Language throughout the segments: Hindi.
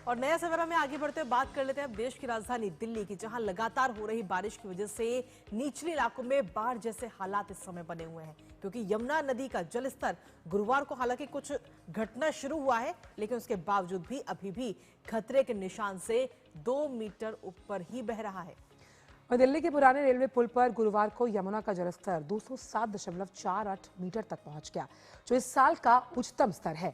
और नया सवेरा में आगे बढ़ते हुए बात कर लेते हैं अब देश की राजधानी दिल्ली की, जहां लगातार हो रही बारिश की वजह से निचले इलाकों में बाढ़ जैसे हालात इस समय बने हुए हैं। क्योंकि यमुना नदी का जलस्तर गुरुवार को हालांकि कुछ घटना शुरू हुआ है, लेकिन उसके बावजूद भी अभी भी खतरे के निशान से 2 मीटर ऊपर ही बह रहा है। और दिल्ली के पुराने रेलवे पुल पर गुरुवार को यमुना का जलस्तर 207.48 मीटर तक पहुंच गया, जो इस साल का उच्चतम स्तर है।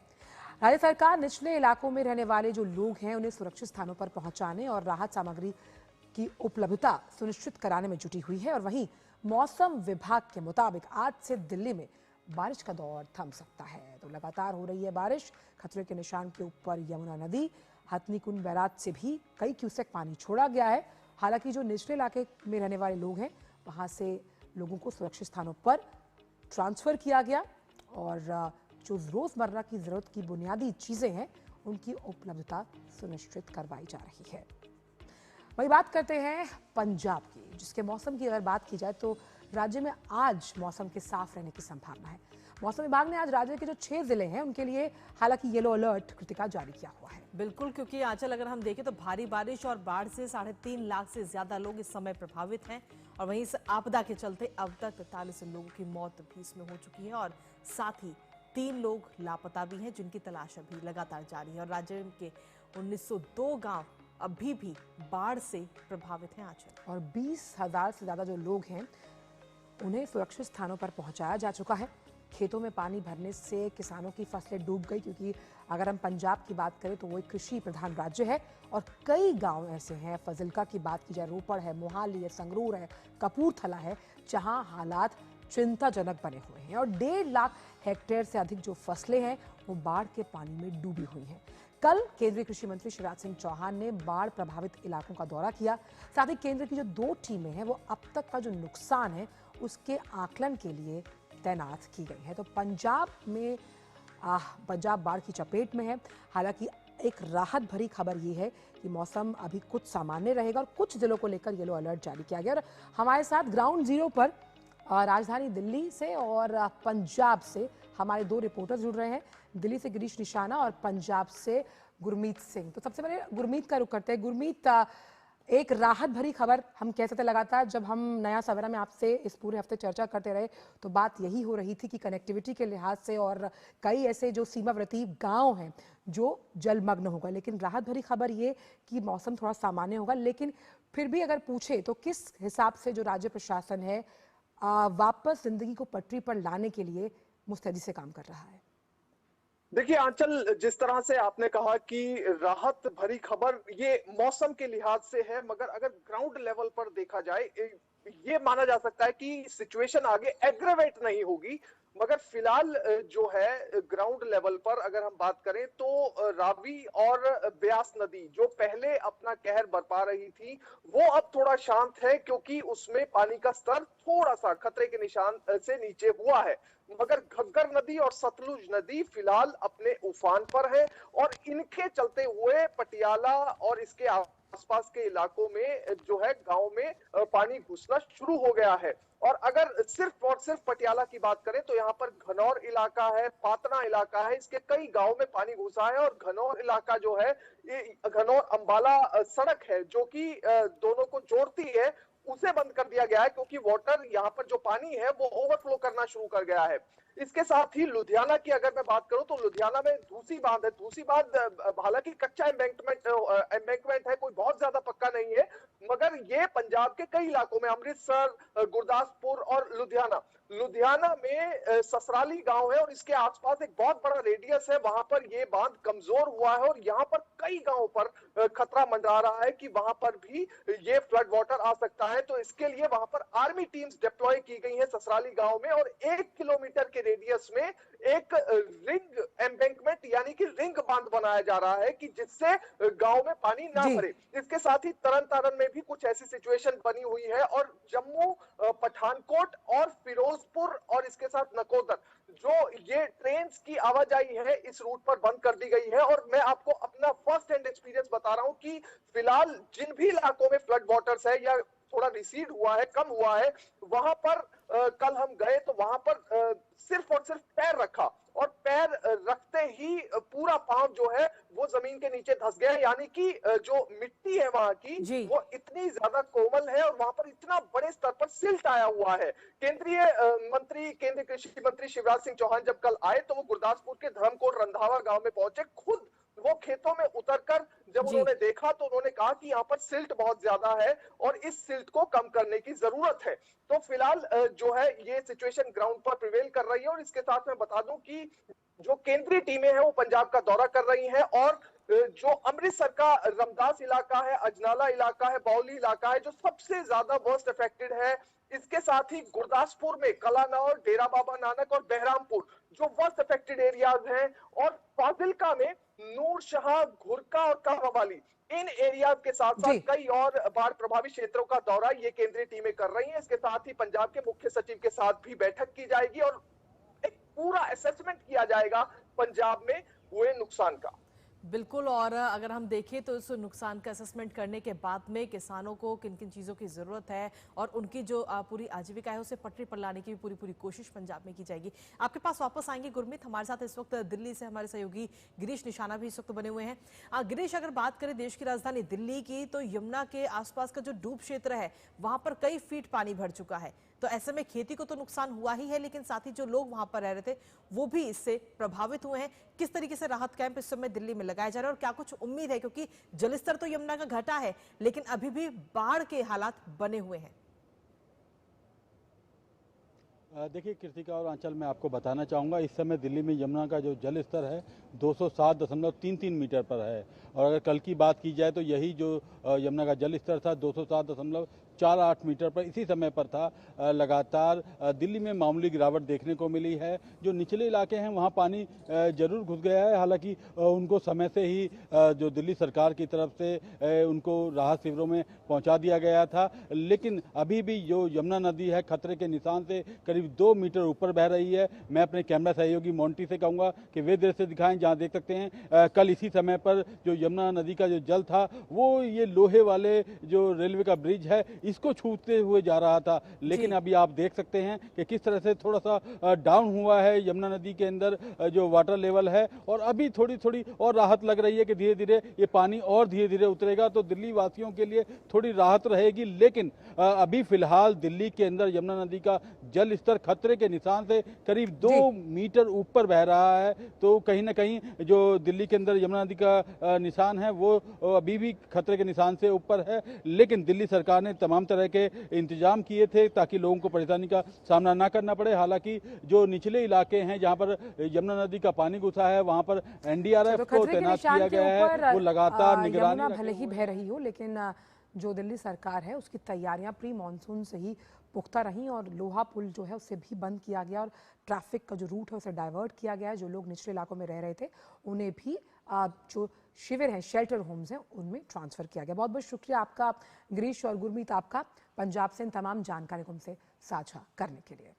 राज्य सरकार निचले इलाकों में रहने वाले जो लोग हैं उन्हें सुरक्षित स्थानों पर पहुंचाने और राहत सामग्री की उपलब्धता सुनिश्चित कराने में जुटी हुई है। और वहीं मौसम विभाग के मुताबिक आज से दिल्ली में बारिश का दौर थम सकता है। तो लगातार हो रही है बारिश, खतरे के निशान के ऊपर यमुना नदी, हथनीकुंड बैराज से भी कई क्यूसेक पानी छोड़ा गया है। हालांकि जो निचले इलाके में रहने वाले लोग हैं वहां से लोगों को सुरक्षित स्थानों पर ट्रांसफर किया गया और जो रोजमर्रा की जरूरत की बुनियादी चीजें हैं उनकी उपलब्धता सुनिश्चित करवाई जा रही है। वही बात करते हैं पंजाब की, जिसके मौसम की अगर बात की जाए तो राज्य में आज मौसम के साफ रहने की संभावना है। मौसम विभाग ने आज राज्य के जो 6 जिले हैं उनके लिए हालांकि येलो अलर्ट कृतिका जारी किया हुआ है। बिल्कुल, क्योंकि आंचल अगर हम देखें तो भारी बारिश और बाढ़ से 3.5 लाख से ज्यादा लोग इस समय प्रभावित हैं। और वहीं इस आपदा के चलते अब तक 43 लोगों की मौत भी इसमें हो चुकी है और साथ ही 3 लोग लापता भी हैं, जिनकी तलाश अभी लगातार जारी है। और राज्य के 1902 गांव अभी भी बाढ़ से प्रभावित हैं आंचल। और 20,000 से ज्यादा जो लोग हैं उन्हें सुरक्षित स्थानों पर पहुंचाया जा चुका है। खेतों में पानी भरने से किसानों की फसलें डूब गई, क्योंकि अगर हम पंजाब की बात करें तो वो एक कृषि प्रधान राज्य है और कई गांव ऐसे हैं, फजिल्का की बात की जाए, रोपड़ है, मोहाली है, संगरूर है, कपूरथला है, जहां हालात चिंताजनक बने हुए हैं। और 1.5 लाख हेक्टेयर से अधिक जो फसलें हैं वो बाढ़ के पानी में डूबी हुई हैं। कल केंद्रीय कृषि मंत्री शिवराज सिंह चौहान ने बाढ़ प्रभावित इलाकों का दौरा किया। साथ ही केंद्र की जो 2 टीमें हैं वो अब तक का जो नुकसान है उसके आकलन के लिए तैनात की गई है। तो पंजाब बाढ़ की चपेट में है। हालांकि एक राहत भरी खबर ये है कि मौसम अभी कुछ सामान्य रहेगा और कुछ जिलों को लेकर येलो अलर्ट जारी किया गया। और हमारे साथ ग्राउंड जीरो पर राजधानी दिल्ली से और पंजाब से हमारे 2 रिपोर्टर जुड़ रहे हैं। दिल्ली से गिरीश निशाना और पंजाब से गुरमीत सिंह। तो सबसे पहले गुरमीत का रुख करते हैं। गुरमीत, एक राहत भरी खबर हम कह सकते हैं। लगातार जब हम नया सवेरा में आपसे इस पूरे हफ्ते चर्चा करते रहे तो बात यही हो रही थी कि कनेक्टिविटी के लिहाज से और कई ऐसे जो सीमावर्ती गांव हैं जो जलमग्न होगा, लेकिन राहत भरी खबर ये कि मौसम थोड़ा सामान्य होगा। लेकिन फिर भी अगर पूछे तो किस हिसाब से जो राज्य प्रशासन है वापस जिंदगी को पटरी पर लाने के लिए मुस्तैदी से काम कर रहा है? देखिए आंचल, जिस तरह से आपने कहा कि राहत भरी खबर ये मौसम के लिहाज से है, मगर अगर ग्राउंड लेवल पर देखा जाए ये माना जा सकता है कि सिचुएशन आगे एग्रेवेट नहीं होगी। मगर फिलहाल जो है ग्राउंड लेवल पर अगर हम बात करें तो रावी और ब्यास नदी जो पहले अपना कहर बरपा रही थी वो अब थोड़ा शांत है, क्योंकि उसमें पानी का स्तर थोड़ा सा खतरे के निशान से नीचे हुआ है। मगर घग्गर नदी और सतलुज नदी फिलहाल अपने उफान पर है और इनके चलते हुए पटियाला और इसके आसपास के इलाकों में जो है गांव में पानी घुसना शुरू हो गया है। और अगर सिर्फ और सिर्फ पटियाला की बात करें तो यहाँ पर घनौर इलाका है, पातना इलाका है, इसके कई गांव में पानी घुसा है। और घनौर इलाका जो है ये घनौर अंबाला सड़क है जो कि दोनों को जोड़ती है, उसे बंद कर दिया गया है, क्योंकि वाटर यहाँ पर जो पानी है वो ओवरफ्लो करना शुरू कर गया है। इसके साथ ही लुधियाना की अगर मैं बात करूं तो लुधियाना में धूसी बांध है। धूसी बांध हालांकि कच्चा एम्बैंकमेंट है, कोई बहुत ज्यादा पक्का नहीं है, मगर ये पंजाब के कई इलाकों में अमृतसर, गुरदासपुर और लुधियाना में ससराली गांव है और इसके आसपास एक बहुत बड़ा रेडियस है, वहां पर ये बांध कमजोर हुआ है और यहाँ पर कई गांवों पर खतरा मंडरा रहा है कि वहां पर भी ये फ्लड वाटर आ सकता है। तो इसके लिए वहां पर आर्मी टीम्स डिप्लॉय की गई है ससराली गांव में और 1 किलोमीटर के रेडियस में एक रिंग एम्बैंकमेंट यानी कि रिंग बांध बनाया जा रहा है कि जिससे गांव में पानी ना भरे। इसके साथ ही तरन तारण में भी कुछ ऐसी सिचुएशन बनी हुई है और जम्मू, पठानकोट और फिरोजपुर और इसके साथ नकोदर जो ये ट्रेन की आवाजाही है इस रूट पर बंद कर दी गई है। और मैं आपको अपना फर्स्ट हैंड एक्सपीरियंस बता रहा हूं कि फिलहाल जिन भी इलाकों में फ्लड वाटर्स है या थोड़ा रिसीड हुआ है, कम हुआ है, वहां पर कल हम गए तो वहां पर सिर्फ और सिर्फ पैर रखा और पैर रखते ही पूरा पांव जो है वो जमीन के नीचे धंस गया। यानी कि जो मिट्टी है वहां की जी। वो इतनी ज्यादा कोमल है और वहां पर इतना बड़े स्तर पर सिल्ट आया हुआ है। केंद्रीय कृषि मंत्री शिवराज सिंह चौहान जब कल आए तो वो गुरदासपुर के धर्मकोट रंधावा गांव में पहुंचे। खुद वो खेतों में उतरकर जब उन्होंने देखा तो उन्होंने कहा कि यहाँ पर सिल्ट बहुत ज्यादा है और इस सिल्ट को कम करने की जरूरत है। तो फिलहाल जो है ये सिचुएशन ग्राउंड पर प्रिवेल कर रही है और इसके साथ मैं बता दूं कि जो केंद्रीय टीमें हैं वो पंजाब का दौरा कर रही हैं और जो अमृतसर का रमदास इलाका है, अजनाला इलाका है, बाउली इलाका है जो सबसे ज्यादा वर्स्ट अफेक्टेड है, इसके साथ ही गुरदासपुर में कलानौर, डेरा बाबा नानक और बहरामपुर जो वर्स्ट अफेक्टेड एरियाज हैं और फाजिलका में नूरशाह, घुरका और कामावाली इन एरियाज के साथ साथ कई और बाढ़ प्रभावित क्षेत्रों का दौरा ये केंद्रीय टीमें कर रही हैं। इसके साथ ही पंजाब के मुख्य सचिव के साथ भी बैठक की जाएगी और एक पूरा असेसमेंट किया जाएगा पंजाब में हुए नुकसान का। बिल्कुल। और अगर हम देखें तो इस नुकसान का असेसमेंट करने के बाद में किसानों को किन किन चीज़ों की ज़रूरत है और उनकी जो पूरी आजीविका है उसे पटरी पर लाने की भी पूरी कोशिश पंजाब में की जाएगी। आपके पास वापस आएंगे गुरमीत। हमारे साथ इस वक्त दिल्ली से हमारे सहयोगी गिरीश निशाना भी इस वक्त बने हुए हैं। गिरीश, अगर बात करें देश की राजधानी दिल्ली की तो यमुना के आसपास का जो डूब क्षेत्र है वहां पर कई फीट पानी भर चुका है। तो ऐसे में खेती को तो नुकसान हुआ ही है, लेकिन साथ ही जो लोग वहां पर रह रहे थे वो भी इससे प्रभावित हुए हैं। किस तरीके से राहत कैंप इस समय दिल्ली में लगाए जा रहे हैं और क्या कुछ उम्मीद है, क्योंकि जलस्तर तो यमुना का घटा है लेकिन अभी भी बाढ़ के हालात बने हुए हैं? देखिए कृतिका और आंचल, मैं आपको बताना चाहूँगा इस समय दिल्ली में यमुना का जो जल स्तर है 207.33 मीटर पर है और अगर कल की बात की जाए तो यही जो यमुना का जल स्तर था 207.48 मीटर पर इसी समय पर था। लगातार दिल्ली में मामूली गिरावट देखने को मिली है। जो निचले इलाके हैं वहाँ पानी जरूर घुस गया है, हालांकि उनको समय से ही जो दिल्ली सरकार की तरफ से उनको राहत शिविरों में पहुँचा दिया गया था, लेकिन अभी भी जो यमुना नदी है खतरे के निशान से करीब 2 मीटर ऊपर बह रही है। मैं अपने कैमरा सहयोगी मोंटी से कहूँगा कि वे दृश्य दिखाएं जहाँ देख सकते हैं कल इसी समय पर जो यमुना नदी का जो जल था वो ये लोहे वाले जो रेलवे का ब्रिज है इसको छूते हुए जा रहा था, लेकिन अभी आप देख सकते हैं कि किस तरह से थोड़ा सा डाउन हुआ है यमुना नदी के अंदर जो वाटर लेवल है और अभी थोड़ी थोड़ी और राहत लग रही है कि धीरे धीरे ये पानी और धीरे धीरे उतरेगा तो दिल्ली वासियों के लिए थोड़ी राहत रहेगी। लेकिन अभी फिलहाल दिल्ली के अंदर यमुना नदी का जल स्तर खतरे के निशान से करीब 2 मीटर ऊपर बह रहा है, तो कहीं ना कहीं जो दिल्ली के अंदर यमुना नदी का निशान है वो अभी भी खतरे के निशान से ऊपर है। लेकिन दिल्ली सरकार ने तमाम तरह के इंतजाम किए थे ताकि लोगों को परेशानी का सामना ना करना पड़े। हालांकि जो निचले इलाके हैं जहां पर यमुना नदी का पानी घुसा है वहां पर एनडीआरएफ को तैनात किया गया है, वो लगातार निगरानी भले ही बह रही हो लेकिन जो दिल्ली सरकार है उसकी तैयारियां प्री मानसून से ही पुख्ता रहीं और लोहा पुल जो है उसे भी बंद किया गया और ट्रैफिक का जो रूट है उसे डाइवर्ट किया गया है। जो लोग निचले इलाकों में रह रहे थे उन्हें भी जो शिविर हैं, शेल्टर होम्स हैं, उनमें ट्रांसफर किया गया। बहुत बहुत शुक्रिया आपका गिरीश और गुरमीत, आपका पंजाब से इन तमाम जानकारी को हमसे साझा करने के लिए।